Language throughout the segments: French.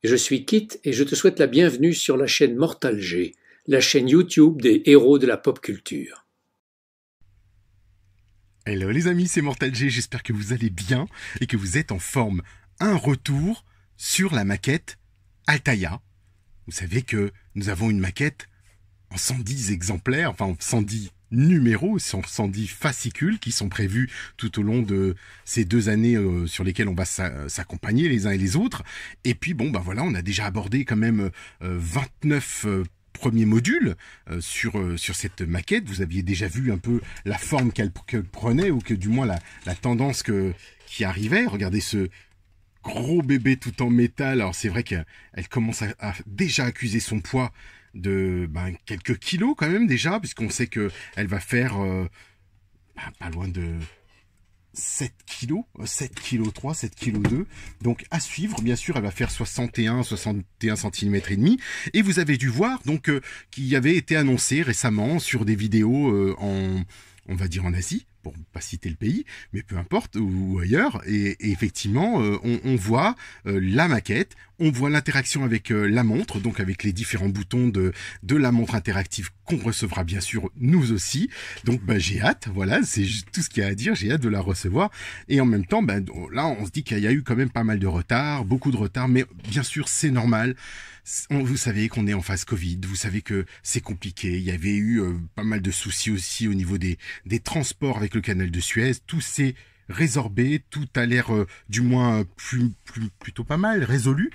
Je suis Kit et je te souhaite la bienvenue sur la chaîne Mortal G, la chaîne YouTube des héros de la pop culture. Hello les amis, c'est Mortal G, j'espère que vous allez bien et que vous êtes en forme. Un retour sur la maquette Altaïa. Vous savez que nous avons une maquette en 110 exemplaires, enfin en 110 numéros, 110 fascicules qui sont prévus tout au long de ces 2 années sur lesquelles on va s'accompagner les uns et les autres. Et puis bon, bah voilà, on a déjà abordé quand même 29 premier module sur cette maquette. Vous aviez déjà vu un peu la forme qu'elle prenait, ou que du moins la tendance qui arrivait. Regardez ce gros bébé tout en métal. Alors c'est vrai qu'elle commence à déjà accuser son poids de quelques kilos quand même déjà, puisqu'on sait qu'elle va faire pas loin de 7 kilos, 7 kg 3, 7 kg 2. Donc à suivre, bien sûr, elle va faire 61 cm et demi. Et vous avez dû voir donc qui avait été annoncé récemment sur des vidéos on va dire en Asie, pour ne pas citer le pays, mais peu importe, ou ailleurs. Et effectivement, on voit la maquette, on voit l'interaction avec la montre, donc avec les différents boutons de la montre interactive qu'on recevra bien sûr nous aussi. Donc j'ai hâte, voilà, c'est tout ce qu'il y a à dire, j'ai hâte de la recevoir. Et en même temps, là on se dit qu'il y a eu quand même pas mal de retard, beaucoup de retard, mais bien sûr c'est normal. Vous savez qu'on est en phase Covid, vous savez que c'est compliqué, il y avait eu pas mal de soucis aussi au niveau des transports avec le canal de Suez, tout s'est résorbé, tout a l'air du moins plutôt pas mal résolu.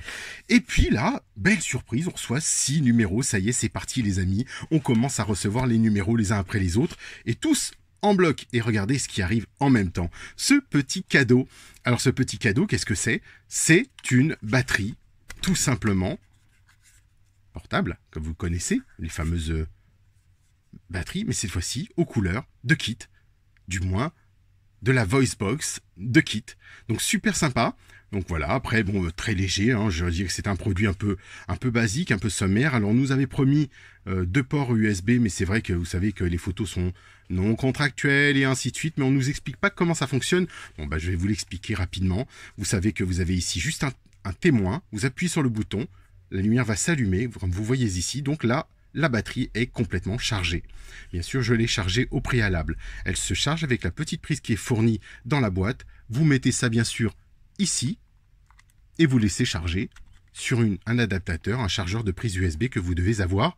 Et puis là, belle surprise, on reçoit 6 numéros, ça y est, c'est parti les amis, on commence à recevoir les numéros les uns après les autres, et tous en bloc. Et regardez ce qui arrive en même temps, ce petit cadeau. Alors ce petit cadeau, qu'est-ce que c'est? C'est une batterie, tout simplement, portable, comme vous connaissez, les fameuses batteries, mais cette fois-ci aux couleurs de Kit, du moins de la VoiceBox de Kit. Donc super sympa. Donc voilà, après bon, très léger, hein, je dirais que c'est un produit un peu basique, un peu sommaire. Alors on nous avait promis 2 ports USB, mais c'est vrai que vous savez que les photos sont non contractuelles et ainsi de suite, mais on nous explique pas comment ça fonctionne. Bon je vais vous l'expliquer rapidement. Vous savez que vous avez ici juste un témoin, vous appuyez sur le bouton, la lumière va s'allumer, comme vous voyez ici. Donc là, la batterie est complètement chargée. Bien sûr, je l'ai chargée au préalable. Elle se charge avec la petite prise qui est fournie dans la boîte. Vous mettez ça, bien sûr, ici, et vous laissez charger sur un adaptateur, un chargeur de prise USB que vous devez avoir,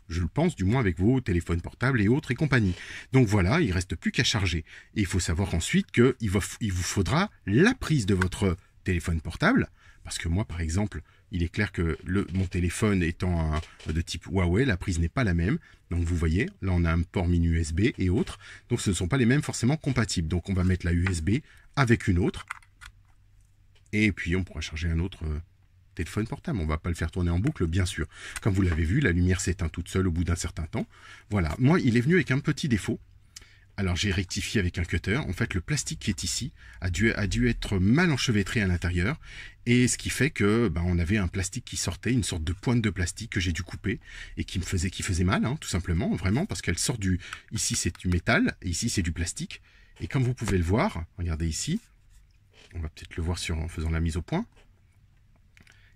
je le pense, du moins avec vos téléphones portables et autres et compagnie. Donc voilà, il ne reste plus qu'à charger. Et il faut savoir ensuite qu'il vous faudra la prise de votre téléphone portable, parce que moi, par exemple, il est clair que mon téléphone étant de type Huawei, la prise n'est pas la même. Donc vous voyez, là on a un port mini USB et autres. Donc ce ne sont pas les mêmes forcément compatibles. Donc on va mettre la USB avec une autre. Et puis on pourra charger un autre téléphone portable. On ne va pas le faire tourner en boucle, bien sûr. Comme vous l'avez vu, la lumière s'éteint toute seule au bout d'un certain temps. Voilà, moi il est venu avec un petit défaut. Alors j'ai rectifié avec un cutter. En fait, le plastique qui est ici a dû être mal enchevêtré à l'intérieur, et ce qui fait que on avait un plastique qui sortait, une sorte de pointe de plastique que j'ai dû couper et qui faisait mal, hein, tout simplement, vraiment, parce qu'elle sort ici c'est du métal et ici c'est du plastique. Et comme vous pouvez le voir, regardez ici, on va peut-être le voir en faisant la mise au point.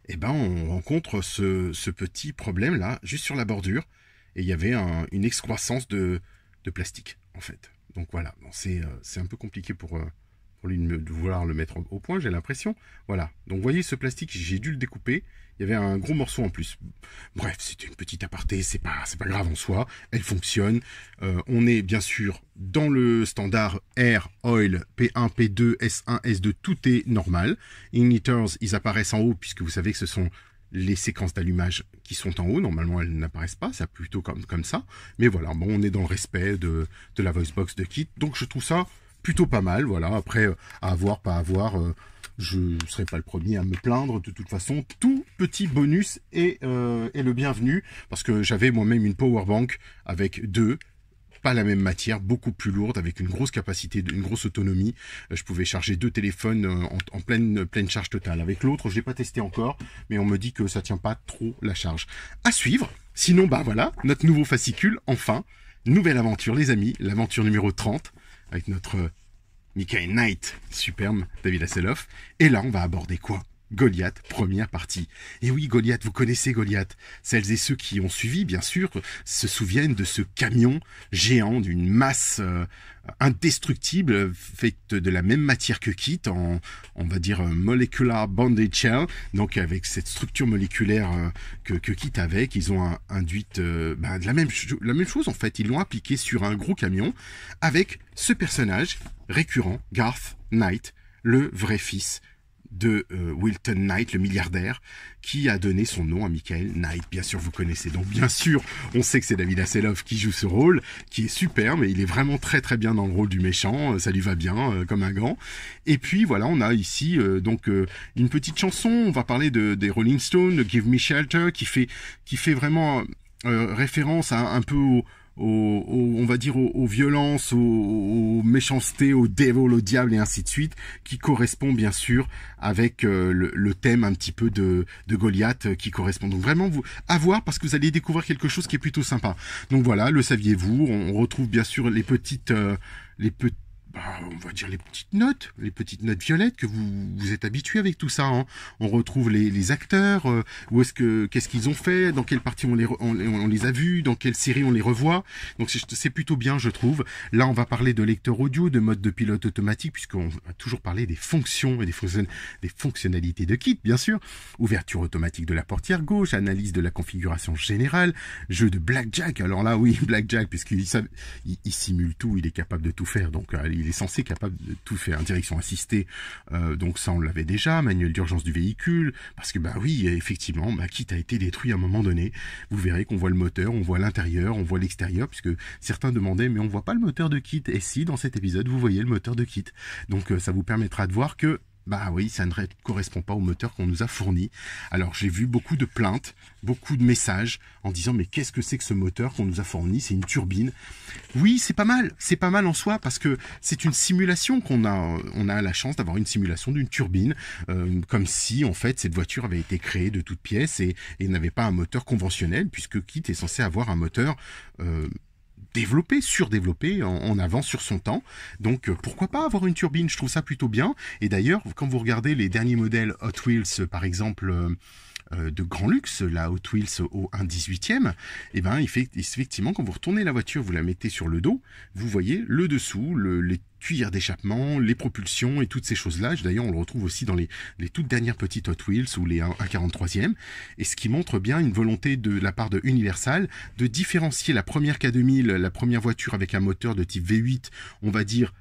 Et on rencontre ce petit problème là, juste sur la bordure, et il y avait une excroissance de plastique en fait. Donc voilà, c'est un peu compliqué pour lui de vouloir le mettre au point, j'ai l'impression. Voilà, donc vous voyez ce plastique, j'ai dû le découper, il y avait un gros morceau en plus. Bref, c'était une petite aparté, c'est pas grave en soi, elle fonctionne. On est bien sûr dans le standard Air, Oil, P1, P2, S1, S2, tout est normal. Igniters, ils apparaissent en haut, puisque vous savez que ce sont les séquences d'allumage qui sont en haut. Normalement, elles n'apparaissent pas, c'est plutôt comme ça. Mais voilà, bon, on est dans le respect de la VoiceBox de Kit. Donc, je trouve ça plutôt pas mal. Voilà, après, à avoir, pas avoir, je ne serai pas le premier à me plaindre. De toute façon, tout petit bonus est le bienvenu. Parce que j'avais moi-même une powerbank avec 2. Pas la même matière, beaucoup plus lourde, avec une grosse capacité, une grosse autonomie. Je pouvais charger 2 téléphones en pleine charge totale. Avec l'autre, je l'ai pas testé encore, mais on me dit que ça tient pas trop la charge. À suivre. Sinon, voilà, notre nouveau fascicule, enfin. Nouvelle aventure, les amis. L'aventure numéro 30, avec notre Michael Knight, superbe, David Hasselhoff. Et là, on va aborder quoi? Goliath, première partie. Et oui, Goliath, vous connaissez Goliath. Celles et ceux qui ont suivi, bien sûr, se souviennent de ce camion géant d'une masse indestructible, faite de la même matière que Kit, on va dire molecular bonded shell, donc avec cette structure moléculaire que Kit avait, qu'ils ont induite de la même chose en fait. Ils l'ont appliqué sur un gros camion avec ce personnage récurrent, Garth Knight, le vrai fils de Wilton Knight, le milliardaire, qui a donné son nom à Michael Knight. Bien sûr, vous connaissez. Donc, bien sûr, on sait que c'est David Hasselhoff qui joue ce rôle, qui est super, mais il est vraiment très très bien dans le rôle du méchant. Ça lui va bien, comme un gant. Et puis, voilà, on a ici une petite chanson. On va parler des Rolling Stones, de Give Me Shelter, qui fait vraiment référence à un peu on va dire aux violences, aux méchancetés, au devil, au diable et ainsi de suite, qui correspond bien sûr avec le thème un petit peu de Goliath qui correspond. Donc vraiment à voir parce que vous allez découvrir quelque chose qui est plutôt sympa. Donc voilà, le saviez-vous, on retrouve bien sûr les petites on va dire les petites notes violettes que vous êtes habitués avec tout ça. Hein. On retrouve les acteurs, qu'est-ce qu'ils ont fait, dans quelle partie on les a vus, dans quelle série on les revoit. Donc c'est plutôt bien, je trouve. Là, on va parler de lecteur audio, de mode de pilote automatique, puisqu'on va toujours parler des fonctions et des fonctionnalités de Kit, bien sûr. Ouverture automatique de la portière gauche, analyse de la configuration générale, jeu de blackjack. Alors là, oui, blackjack, puisqu'il simule tout, il est capable de tout faire. Donc il est censé capable de tout faire. Direction assistée, donc ça on l'avait déjà. Manuel d'urgence du véhicule, parce que oui, effectivement, Kit a été détruit à un moment donné. Vous verrez qu'on voit le moteur, on voit l'intérieur, on voit l'extérieur, puisque certains demandaient, mais on voit pas le moteur de Kit. Et si, dans cet épisode, vous voyez le moteur de Kit. Donc ça vous permettra de voir que oui, ça ne correspond pas au moteur qu'on nous a fourni. Alors, j'ai vu beaucoup de plaintes, beaucoup de messages en disant, mais qu'est-ce que c'est que ce moteur qu'on nous a fourni? C'est une turbine. Oui, c'est pas mal en soi, parce que c'est une simulation on a la chance d'avoir une simulation d'une turbine, comme si, en fait, cette voiture avait été créée de toutes pièces et n'avait pas un moteur conventionnel, puisque Kit est censé avoir un moteur, surdéveloppé, en avance sur son temps. Donc pourquoi pas avoir une turbine, je trouve ça plutôt bien. Et d'ailleurs, quand vous regardez les derniers modèles Hot Wheels, par exemple, de grand luxe, la Hot Wheels au 1/18e, effectivement, quand vous retournez la voiture, vous la mettez sur le dos, vous voyez le dessous, les tuyères d'échappement, les propulsions et toutes ces choses-là. D'ailleurs, on le retrouve aussi dans les toutes dernières petites Hot Wheels ou les 1/43e. Et ce qui montre bien une volonté de la part de Universal de différencier la première K2000, la première voiture avec un moteur de type V8, on va dire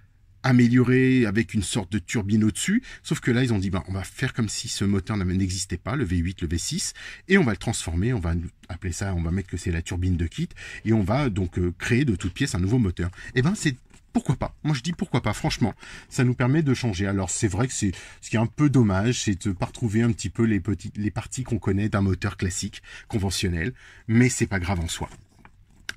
amélioré avec une sorte de turbine au-dessus, sauf que là ils ont dit on va faire comme si ce moteur n'existait pas, le V8, le V6, et on va le transformer, on va appeler ça, on va mettre que c'est la turbine de Kit, et on va donc créer de toutes pièces un nouveau moteur. C'est pourquoi pas? Moi je dis pourquoi pas, franchement, ça nous permet de changer. Alors c'est vrai que ce qui est un peu dommage, c'est de pas retrouver un petit peu les parties qu'on connaît d'un moteur classique, conventionnel, mais c'est pas grave en soi.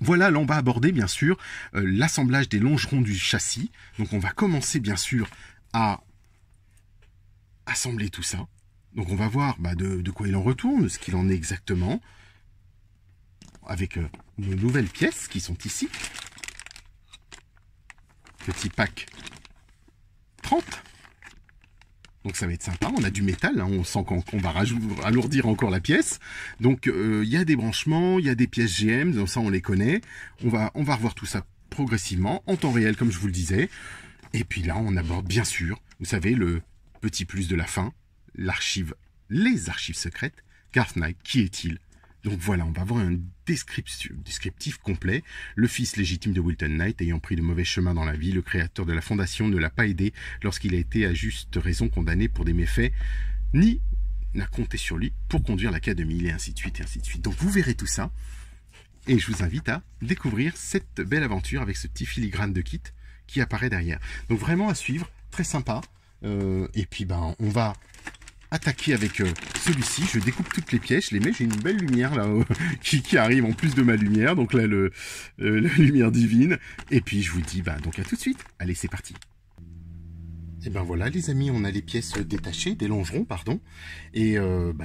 Voilà, là on va aborder bien sûr l'assemblage des longerons du châssis. Donc on va commencer bien sûr à assembler tout ça. Donc on va voir de quoi il en retourne, ce qu'il en est exactement, avec nos nouvelles pièces qui sont ici. Petit pack 30. Donc ça va être sympa, on a du métal, hein, on sent qu'on va alourdir encore la pièce. Donc il y a des branchements, il y a des pièces GM, donc ça on les connaît. On va revoir tout ça progressivement, en temps réel comme je vous le disais. Et puis là on aborde bien sûr, vous savez, le petit plus de la fin, les archives secrètes. Garth Knight, qui est-il? Donc voilà, on va avoir un descriptif complet. Le fils légitime de Wilton Knight, ayant pris de mauvais chemins dans la vie, le créateur de la fondation ne l'a pas aidé lorsqu'il a été à juste raison condamné pour des méfaits, ni n'a compté sur lui pour conduire la K2000, et ainsi de suite, et ainsi de suite. Donc vous verrez tout ça, et je vous invite à découvrir cette belle aventure avec ce petit filigrane de Kit qui apparaît derrière. Donc vraiment à suivre, très sympa. Et puis on va attaquer avec celui-ci. Je découpe toutes les pièces, je les mets, j'ai une belle lumière là qui arrive en plus de ma lumière, donc là la lumière divine. Et puis je vous dis donc à tout de suite. Allez, c'est parti. Et voilà les amis, on a les pièces détachées, des longerons pardon. Et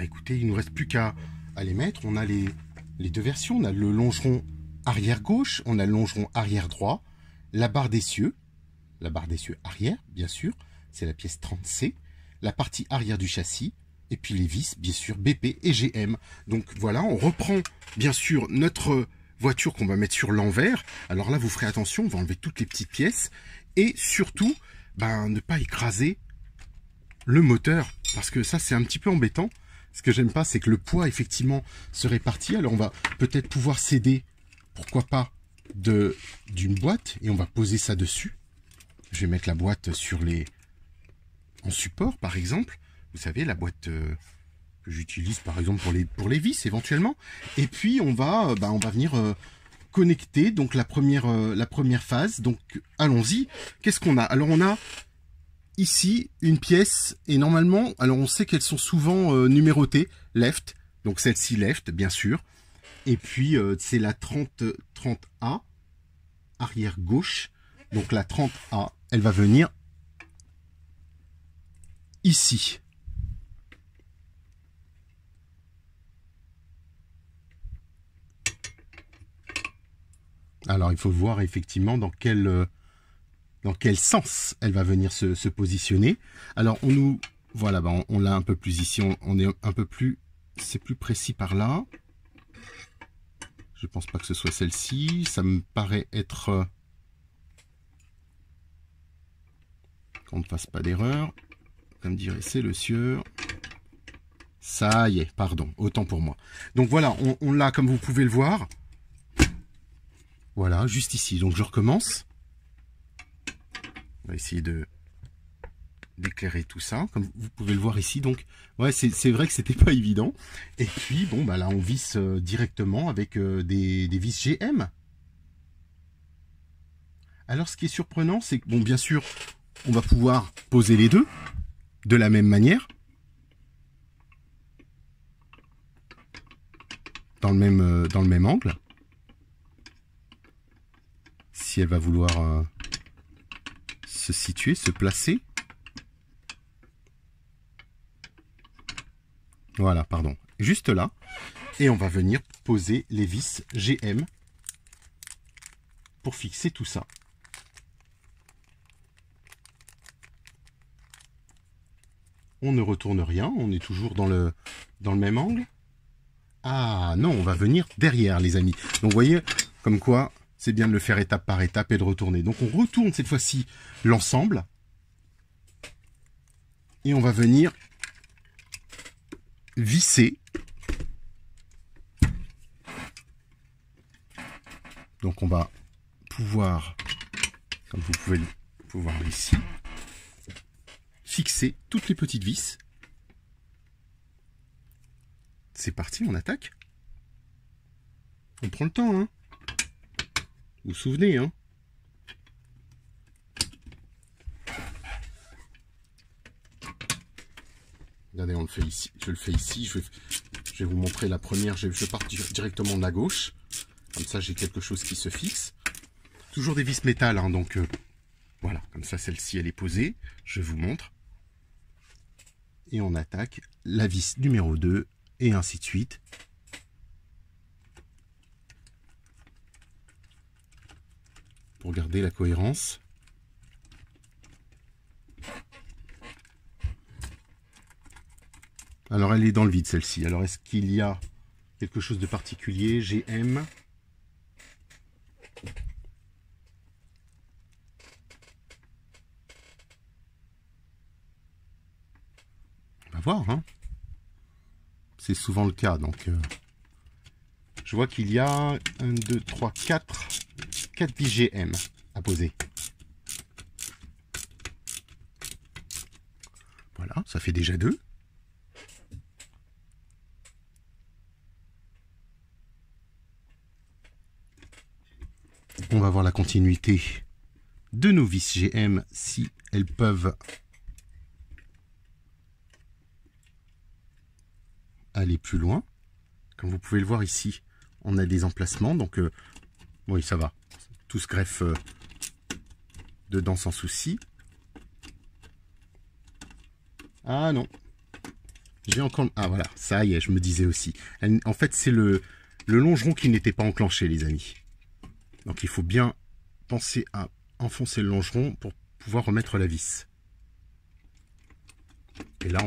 écoutez, il nous reste plus qu'à les mettre. On a les deux versions, on a le longeron arrière gauche, on a le longeron arrière droit, la barre d'essieu arrière bien sûr, c'est la pièce 30C. La partie arrière du châssis, Et puis les vis, bien sûr, BP et GM. Donc voilà, on reprend bien sûr notre voiture qu'on va mettre sur l'envers. Alors là, vous ferez attention, on va enlever toutes les petites pièces. Et surtout, ne pas écraser le moteur. Parce que ça, c'est un petit peu embêtant. Ce que j'aime pas, c'est que le poids, effectivement, se répartit. Alors on va peut-être pouvoir s'aider, pourquoi pas, d'une boîte. Et on va poser ça dessus. Je vais mettre la boîte en support, par exemple. Vous savez, la boîte que j'utilise, par exemple, pour les vis, éventuellement. Et puis, on va venir connecter donc la première phase. Donc, allons-y. Qu'est-ce qu'on a? Alors, on a ici une pièce. Et normalement, alors on sait qu'elles sont souvent numérotées. Left. Donc, celle-ci, left, bien sûr. Et puis, c'est la 30A, arrière gauche. Donc, la 30A, elle va venir ici. Alors, il faut voir effectivement dans quel sens elle va venir se positionner. Alors, voilà, on l'a un peu plus ici, on est un peu plus, c'est plus précis par là. Je pense pas que ce soit celle-ci, ça me paraît être, qu'on ne fasse pas d'erreur, comme dirait c'est le sieur. Ça y est, pardon, autant pour moi. Donc voilà, on l'a comme vous pouvez le voir. Voilà, juste ici. Donc je recommence. On va essayer d'éclairer tout ça, comme vous pouvez le voir ici. Donc ouais, c'est vrai que c'était pas évident. Et puis bon, là on visse directement avec des vis GM. Alors ce qui est surprenant, c'est que bon, bien sûr, on va pouvoir poser les deux de la même manière, dans le même angle. Si elle va vouloir se situer, se placer. Voilà, pardon. Juste là. Et on va venir poser les vis GM pour fixer tout ça. On ne retourne rien, on est toujours dans le même angle. Ah non, on va venir derrière, les amis. Donc vous voyez, comme quoi, c'est bien de le faire étape par étape et de retourner. Donc on retourne cette fois-ci l'ensemble. Et on va venir visser. Donc on va pouvoir, comme vous pouvez le voir ici, fixer toutes les petites vis. C'est parti, on attaque. On prend le temps, hein. Vous vous souvenez, hein. Regardez, on le fait ici. Je le fais ici. Je vais vous montrer la première. Je pars directement de la gauche. Comme ça, j'ai quelque chose qui se fixe. Toujours des vis métal, hein, donc voilà. Comme ça, celle-ci, elle est posée. Je vous montre. Et on attaque la vis numéro 2 et ainsi de suite. Pour garder la cohérence. Alors elle est dans le vide celle-ci. Alors est-ce qu'il y a quelque chose de particulier? GM. On va voir, hein. C'est souvent le cas, donc je vois qu'il y a 1, 2, 3, 4 vis GM à poser. Voilà, ça fait déjà 2. On va voir la continuité de nos vis GM si elles peuvent aller plus loin. Comme vous pouvez le voir ici, on a des emplacements, donc oui, ça va. Tout se greffe dedans sans souci. Ah non, j'ai encore... Ah voilà, ça y est, je me disais aussi. En fait, c'est le longeron qui n'était pas enclenché, les amis. Donc il faut bien penser à enfoncer le longeron pour pouvoir remettre la vis. Et là,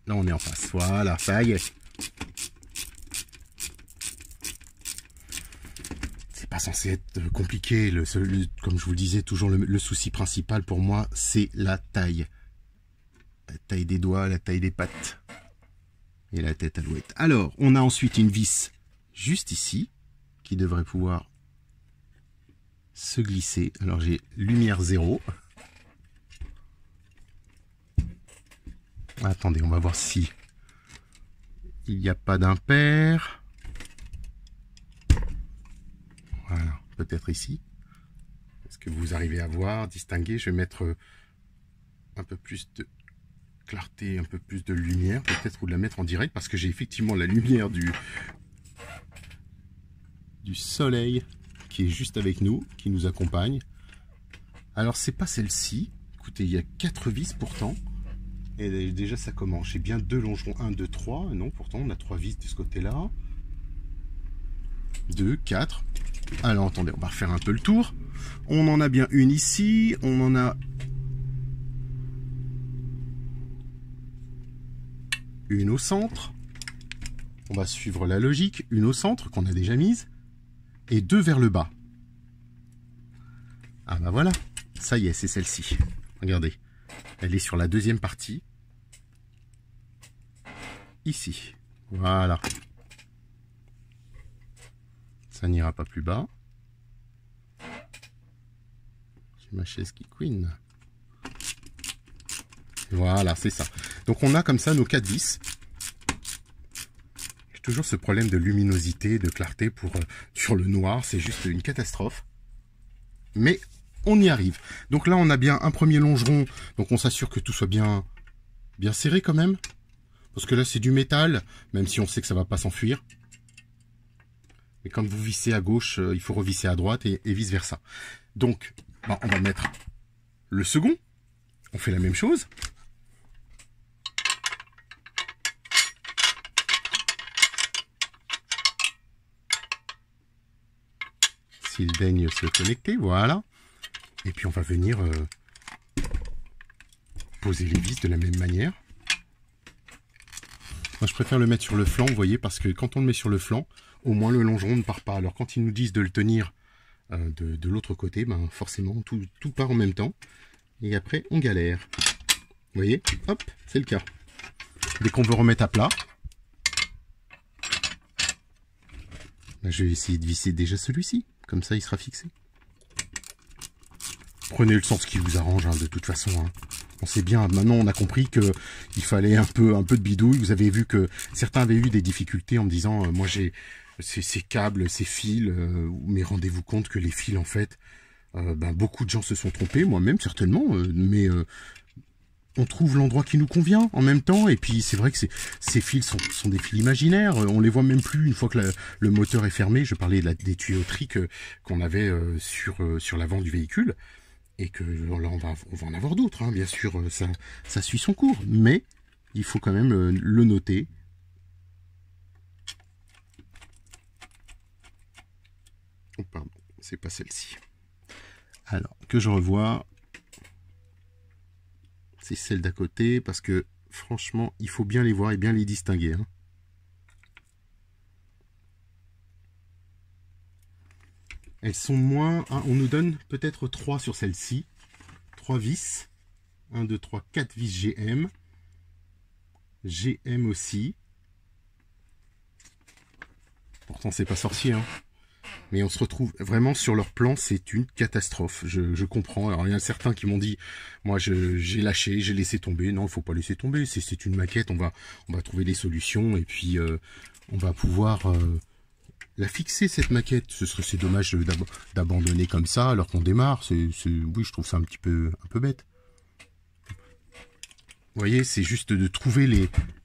là on est en face. Voilà, ça y est. C'est pas censé être compliqué. Comme je vous le disais, toujours le souci principal pour moi, c'est la taille. La taille des doigts, la taille des pattes. Et la tête alouette. Alors, on a ensuite une vis juste ici, qui devrait pouvoir se glisser. Alors j'ai lumière 0. Attendez, on va voir si il n'y a pas d'impair. Voilà, peut-être ici. Est-ce que vous arrivez à voir, distinguer? Je vais mettre un peu plus de clarté, un peu plus de lumière, peut-être, ou de la mettre en direct, parce que j'ai effectivement la lumière du soleil qui est juste avec nous, qui nous accompagne. Alors c'est pas celle-ci. Écoutez, il y a 4 vis pourtant. Et déjà ça commence. J'ai bien 2 longerons. 1, 2, 3. Non, pourtant on a 3 vis de ce côté-là. 2, 4. Alors attendez, on va refaire un peu le tour. On en a bien une ici. On en a une au centre. On va suivre la logique. Une au centre qu'on a déjà mise. Et 2 vers le bas. Ah bah voilà. Ça y est, c'est celle-ci. Regardez. Elle est sur la deuxième partie. Ici. Voilà. Ça n'ira pas plus bas. J'ai ma chaise qui couine. Voilà, c'est ça. Donc on a comme ça nos 4 vis. J'ai toujours ce problème de luminosité, de clarté sur le noir. C'est juste une catastrophe. Mais on y arrive. Donc là, on a bien un premier longeron. Donc on s'assure que tout soit bien serré quand même. Parce que là, c'est du métal, même si on sait que ça va pas s'enfuir. Mais quand vous vissez à gauche, il faut revisser à droite et vice versa. Donc, bah, on va mettre le second. On fait la même chose. S'il daigne se connecter, voilà. Et puis on va venir poser les vis de la même manière. Moi je préfère le mettre sur le flanc, vous voyez, parce que quand on le met sur le flanc, au moins le longeron ne part pas. Alors quand ils nous disent de le tenir de l'autre côté, ben forcément tout part en même temps. Et après on galère. Vous voyez, hop, c'est le cas. Dès qu'on veut remettre à plat, ben, je vais essayer de visser déjà celui-ci. Comme ça il sera fixé. Prenez le sens qui vous arrange, hein, de toute façon. Hein. On sait bien, maintenant on a compris qu'il fallait un peu de bidouille. Vous avez vu que certains avaient eu des difficultés en me disant, moi j'ai ces câbles, ces fils, mais rendez-vous compte que les fils en fait, ben, beaucoup de gens se sont trompés, moi-même certainement, mais on trouve l'endroit qui nous convient en même temps. Et puis c'est vrai que ces fils sont des fils imaginaires, on les voit même plus une fois que le moteur est fermé. Je parlais des tuyauteries qu'on avait sur l'avant du véhicule. Et que là, on va en avoir d'autres, hein. Bien sûr, ça suit son cours, mais il faut quand même le noter. Oh, pardon, c'est pas celle-ci. Alors, que je revois, c'est celle d'à côté, parce que franchement, il faut bien les voir et bien les distinguer. Hein. Elles sont moins... Hein, on nous donne peut-être 3 sur celle-ci. 3 vis. 1, 2, 3, 4 vis GM. GM aussi. Pourtant, c'est pas sorcier. Hein. Mais on se retrouve vraiment sur leur plan. C'est une catastrophe. Je comprends. Alors, il y en a certains qui m'ont dit, moi, j'ai lâché, j'ai laissé tomber. Non, il faut pas laisser tomber. C'est une maquette. On va trouver des solutions. Et puis, on va pouvoir... la fixer cette maquette, c'est dommage d'abandonner comme ça alors qu'on démarre. Oui, je trouve ça un peu bête. Vous voyez, c'est juste de trouver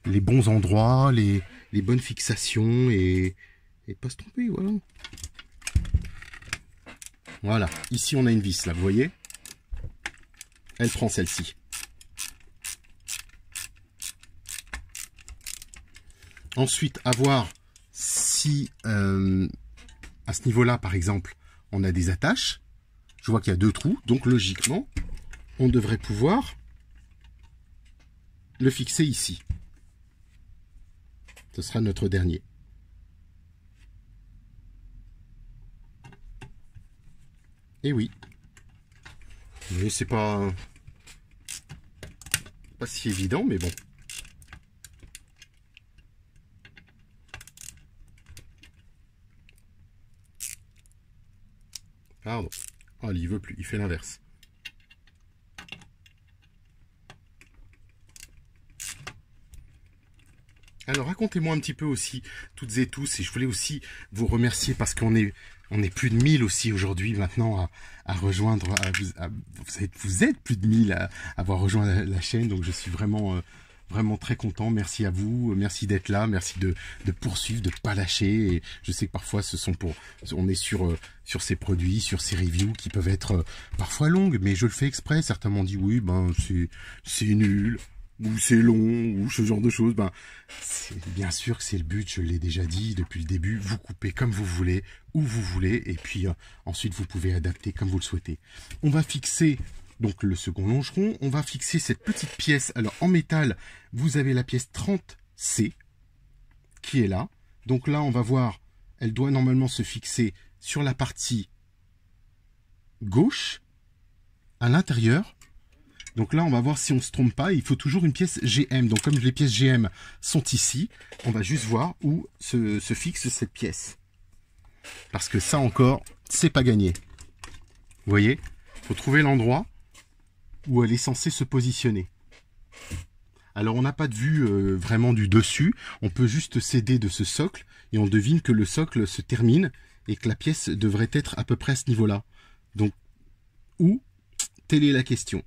les bons endroits, les bonnes fixations et pas se tromper, voilà. Voilà, ici on a une vis là, vous voyez. Elle prend celle-ci. Ensuite, à voir si à ce niveau-là, par exemple, on a des attaches. Je vois qu'il y a 2 trous, donc logiquement, on devrait pouvoir le fixer ici. Ce sera notre dernier. Et oui. Mais c'est pas si évident, mais bon. Pardon. Oh, il veut plus, il fait l'inverse. Alors racontez-moi un petit peu aussi, toutes et tous, et je voulais aussi vous remercier parce qu'on est plus de 1000 aussi aujourd'hui maintenant à rejoindre, vous êtes plus de 1000 à avoir rejoint la chaîne, donc je suis vraiment très content. Merci à vous, merci d'être là, merci de poursuivre, de pas lâcher. Et je sais que parfois on est sur ces produits, sur ces reviews qui peuvent être parfois longues, mais je le fais exprès. Certains m'ont dit oui, ben c'est nul, ou c'est long, ou ce genre de choses. Ben bien sûr que c'est le but, je l'ai déjà dit depuis le début. Vous coupez comme vous voulez, où vous voulez, et puis ensuite vous pouvez adapter comme vous le souhaitez. On va fixer donc le second longeron, on va fixer cette petite pièce. Alors en métal, vous avez la pièce 30C qui est là. Donc là, on va voir, elle doit normalement se fixer sur la partie gauche, à l'intérieur. Donc là, on va voir si on ne se trompe pas. Il faut toujours une pièce GM. Donc comme les pièces GM sont ici, on va juste voir où se fixe cette pièce. Parce que ça encore, c'est pas gagné. Vous voyez, il faut trouver l'endroit où elle est censée se positionner. Alors on n'a pas de vue vraiment du dessus, on peut juste s'aider de ce socle et on devine que le socle se termine et que la pièce devrait être à peu près à ce niveau-là. Donc, où? Telle est la question.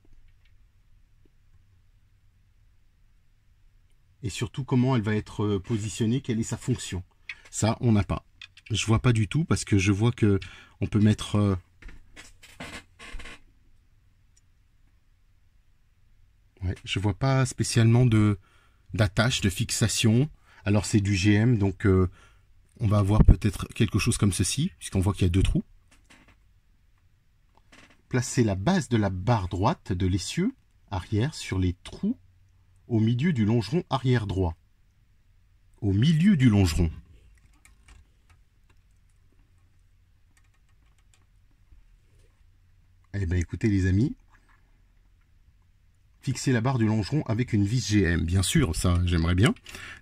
Et surtout comment elle va être positionnée, quelle est sa fonction. Ça, on n'a pas. Je vois pas du tout parce que je vois que on peut mettre... Ouais, je vois pas spécialement d'attache, de fixation. Alors c'est du GM, donc on va avoir peut-être quelque chose comme ceci, puisqu'on voit qu'il y a 2 trous. Placez la base de la barre droite de l'essieu arrière sur les trous au milieu du longeron arrière droit. Au milieu du longeron. Eh bien écoutez les amis, fixer la barre du longeron avec une vis GM. Bien sûr, ça, j'aimerais bien.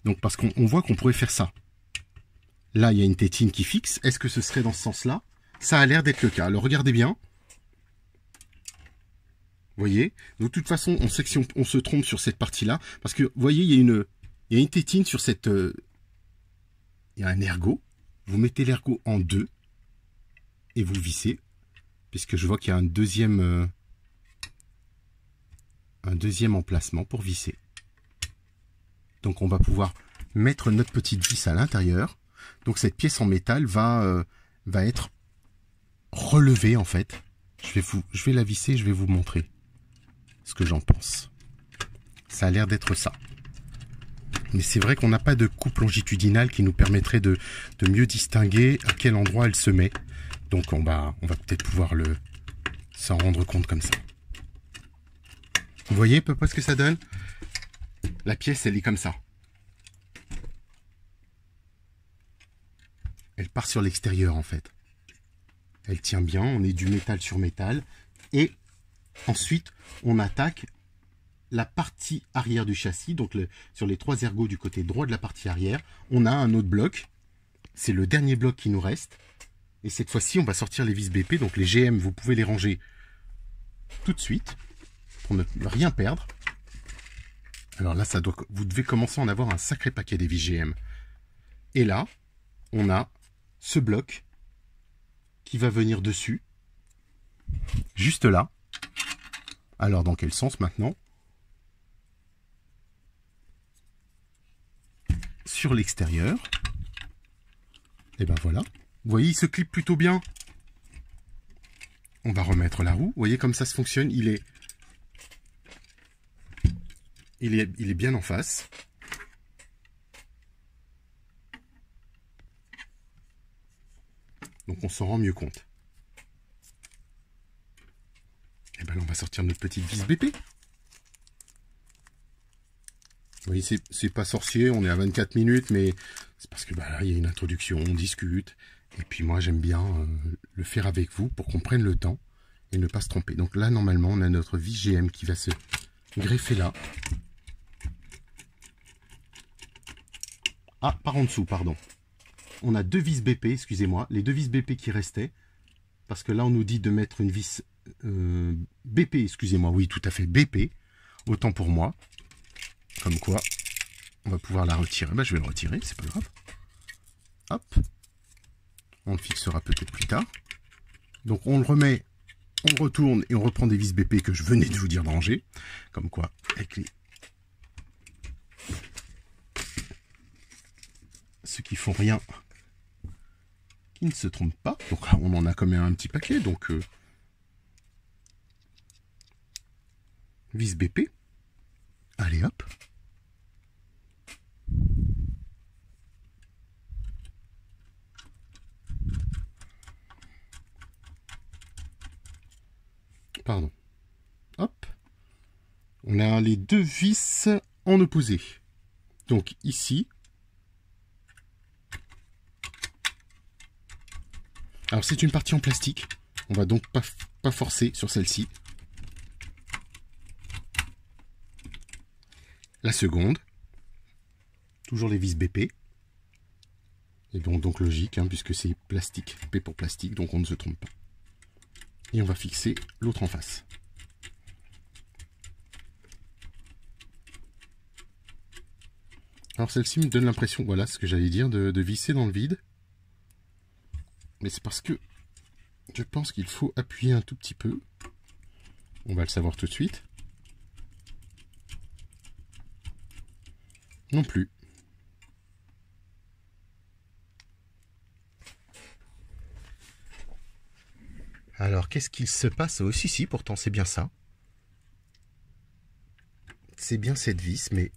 Donc, parce qu'on voit qu'on pourrait faire ça. Là, il y a une tétine qui fixe. Est-ce que ce serait dans ce sens-là? Ça a l'air d'être le cas. Alors, regardez bien. Vous voyez? De toute façon, on sait que si on se trompe sur cette partie-là, parce que, vous voyez, il y a une tétine sur cette... il y a un ergot. Vous mettez l'ergot en 2 et vous vissez, puisque je vois qu'il y a un deuxième emplacement pour visser. Donc on va pouvoir mettre notre petite vis à l'intérieur. Donc cette pièce en métal va être relevée en fait. Je vais la visser, je vais vous montrer ce que j'en pense. Ça a l'air d'être ça. Mais c'est vrai qu'on n'a pas de coupe longitudinale qui nous permettrait de mieux distinguer à quel endroit elle se met. Donc on va peut-être pouvoir s'en rendre compte comme ça. Vous voyez à peu près ce que ça donne? La pièce, elle est comme ça. Elle part sur l'extérieur, en fait. Elle tient bien, on est du métal sur métal. Et ensuite, on attaque la partie arrière du châssis. Donc, sur les 3 ergots du côté droit de la partie arrière, on a un autre bloc. C'est le dernier bloc qui nous reste. Et cette fois-ci, on va sortir les vis BP. Donc, les GM, vous pouvez les ranger tout de suite, pour ne rien perdre. Alors là, vous devez commencer à en avoir un sacré paquet des vis GM. Et là, on a ce bloc qui va venir dessus, juste là. Alors dans quel sens maintenant? Sur l'extérieur. Et ben voilà. Vous voyez, il se clip plutôt bien. On va remettre la roue. Vous voyez comme ça se fonctionne. Il est bien en face. Donc on s'en rend mieux compte. Et bien là, on va sortir notre petite vis BP. Oui, c'est pas sorcier, on est à 24 minutes, mais c'est parce que bah, là, il y a une introduction, on discute. Et puis moi, j'aime bien le faire avec vous pour qu'on prenne le temps et ne pas se tromper. Donc là, normalement, on a notre vis GM qui va se greffer là. Ah, par en dessous, pardon. On a 2 vis BP, excusez-moi, les 2 vis BP qui restaient. Parce que là, on nous dit de mettre une vis BP, excusez-moi, oui, tout à fait, BP. Autant pour moi. Comme quoi, on va pouvoir la retirer. Bah, je vais le retirer, c'est pas grave. Hop. On le fixera peut-être plus tard. Donc, on le remet, on le retourne et on reprend des vis BP que je venais de vous dire de ranger. Comme quoi, avec les... ceux qui font rien, qui ne se trompent pas. Donc là, on en a quand même un petit paquet. Donc, vis BP. Allez, hop. Pardon. Hop. On a les 2 vis en opposé. Donc ici. Alors c'est une partie en plastique. On va donc pas forcer sur celle-ci. La seconde. Toujours les vis BP. Et donc logique, hein, puisque c'est plastique. P pour plastique, donc on ne se trompe pas. Et on va fixer l'autre en face. Alors celle-ci me donne l'impression, voilà ce que j'allais dire, de visser dans le vide. Mais c'est parce que je pense qu'il faut appuyer un tout petit peu. On va le savoir tout de suite. Non plus. Alors, qu'est-ce qu'il se passe? Oh, si, pourtant c'est bien ça. C'est bien cette vis, mais...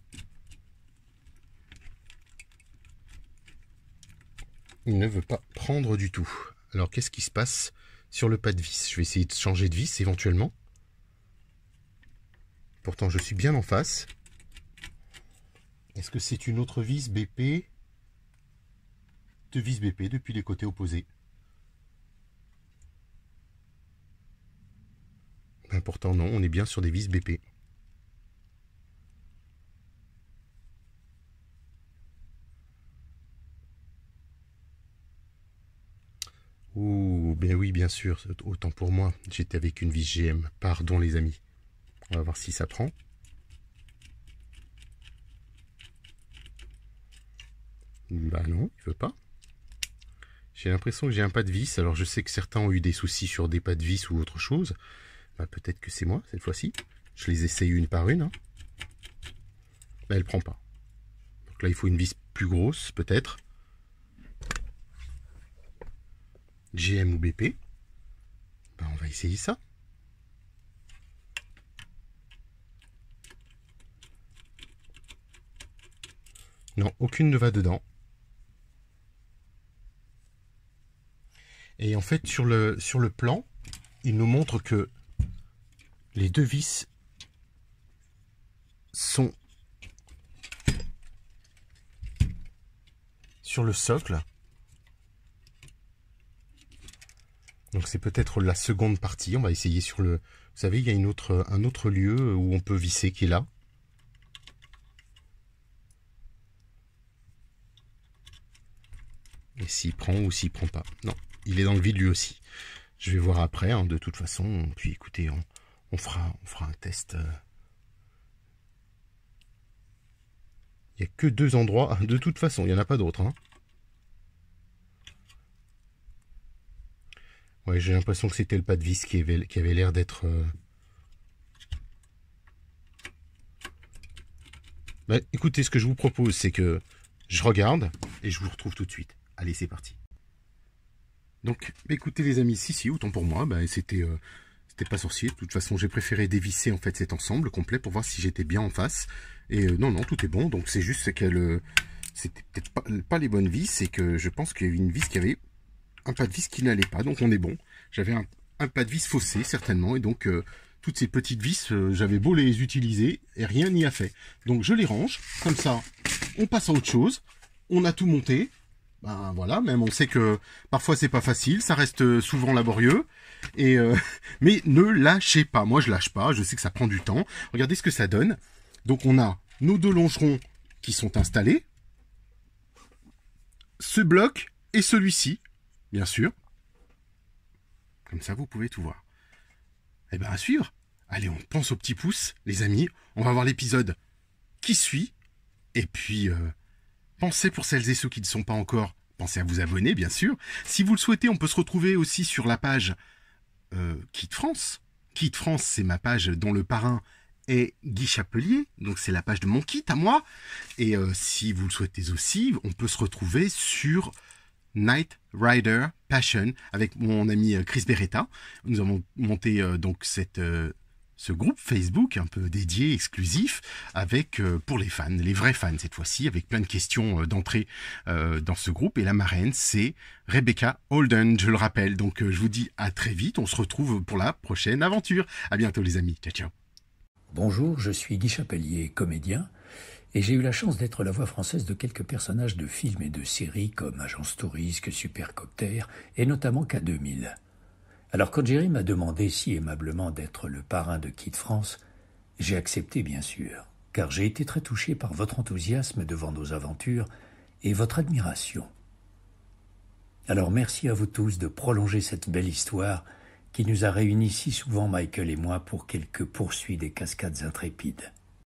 il ne veut pas prendre du tout. Alors, qu'est-ce qui se passe sur le pas de vis? Je vais essayer de changer de vis, éventuellement. Pourtant, je suis bien en face. Est-ce que c'est une autre vis BP? 2 vis BP depuis les côtés opposés. Pourtant non, on est bien sur des vis BP. Ouh, bien oui, bien sûr, autant pour moi. J'étais avec une vis GM. Pardon les amis. On va voir si ça prend. Bah non, il veut pas. J'ai l'impression que j'ai un pas de vis. Alors je sais que certains ont eu des soucis sur des pas de vis ou autre chose. Bah, peut-être que c'est moi cette fois-ci. Je les essaye une par une. Hein. Là, elle prend pas. Donc là, il faut une vis plus grosse, peut-être. GM ou BP. Bah, on va essayer ça. Non, aucune ne va dedans. Et en fait, sur le plan, il nous montre que les 2 vis sont sur le socle. Donc c'est peut-être la seconde partie. On va essayer sur le... Vous savez, il y a un autre lieu où on peut visser qui est là. Et s'il prend ou s'il prend pas. Non, il est dans le vide lui aussi. Je vais voir après, hein, de toute façon. Puis écoutez, on fera un test. Il n'y a que 2 endroits. De toute façon, il n'y en a pas d'autres. Hein. Ouais, j'ai l'impression que c'était le pas de vis qui avait l'air d'être... Bah, écoutez, ce que je vous propose, c'est que je regarde et je vous retrouve tout de suite. Allez, c'est parti. Donc, écoutez les amis, si, autant pour moi, bah, c'était pas sorcier. De toute façon, j'ai préféré dévisser en fait cet ensemble complet pour voir si j'étais bien en face. Et non, tout est bon. Donc, c'est juste que c'était peut-être pas les bonnes vis. C'est que je pense qu'il y a eu une vis qui avait un pas de vis qui n'allait pas. Donc, on est bon. J'avais un pas de vis faussé, certainement. Et donc, toutes ces petites vis, j'avais beau les utiliser et rien n'y a fait. Donc je les range, comme ça, on passe à autre chose, on a tout monté. Ben voilà, même on sait que parfois c'est pas facile, ça reste souvent laborieux. Et mais ne lâchez pas, moi je lâche pas, je sais que ça prend du temps. Regardez ce que ça donne. Donc on a nos 2 longerons qui sont installés, ce bloc et celui-ci, bien sûr. Comme ça vous pouvez tout voir. Eh ben à suivre. Allez, on pense au petit pouce, les amis. On va voir l'épisode qui suit. Et puis, pensez pour celles et ceux qui ne sont pas encore, pensez à vous abonner, bien sûr. Si vous le souhaitez, on peut se retrouver aussi sur la page Kit France. Kit France, c'est ma page dont le parrain est Guy Chapelier. Donc, c'est la page de mon kit à moi. Et si vous le souhaitez aussi, on peut se retrouver sur Knight Rider Passion avec mon ami Chris Beretta. Nous avons monté donc ce groupe Facebook un peu dédié, exclusif, avec pour les fans, les vrais fans cette fois-ci, avec plein de questions d'entrée dans ce groupe. Et la marraine, c'est Rebecca Holden, je le rappelle. Donc je vous dis à très vite, on se retrouve pour la prochaine aventure. À bientôt les amis, ciao ciao. Bonjour, je suis Guy Chapelier, comédien, et j'ai eu la chance d'être la voix française de quelques personnages de films et de séries comme Agence Tourisque, Supercopter et notamment K2000. Alors quand Jerry m'a demandé si aimablement d'être le parrain de Kit France, j'ai accepté bien sûr, car j'ai été très touché par votre enthousiasme devant nos aventures et votre admiration. Alors merci à vous tous de prolonger cette belle histoire qui nous a réunis si souvent Michael et moi pour quelques poursuites des cascades intrépides.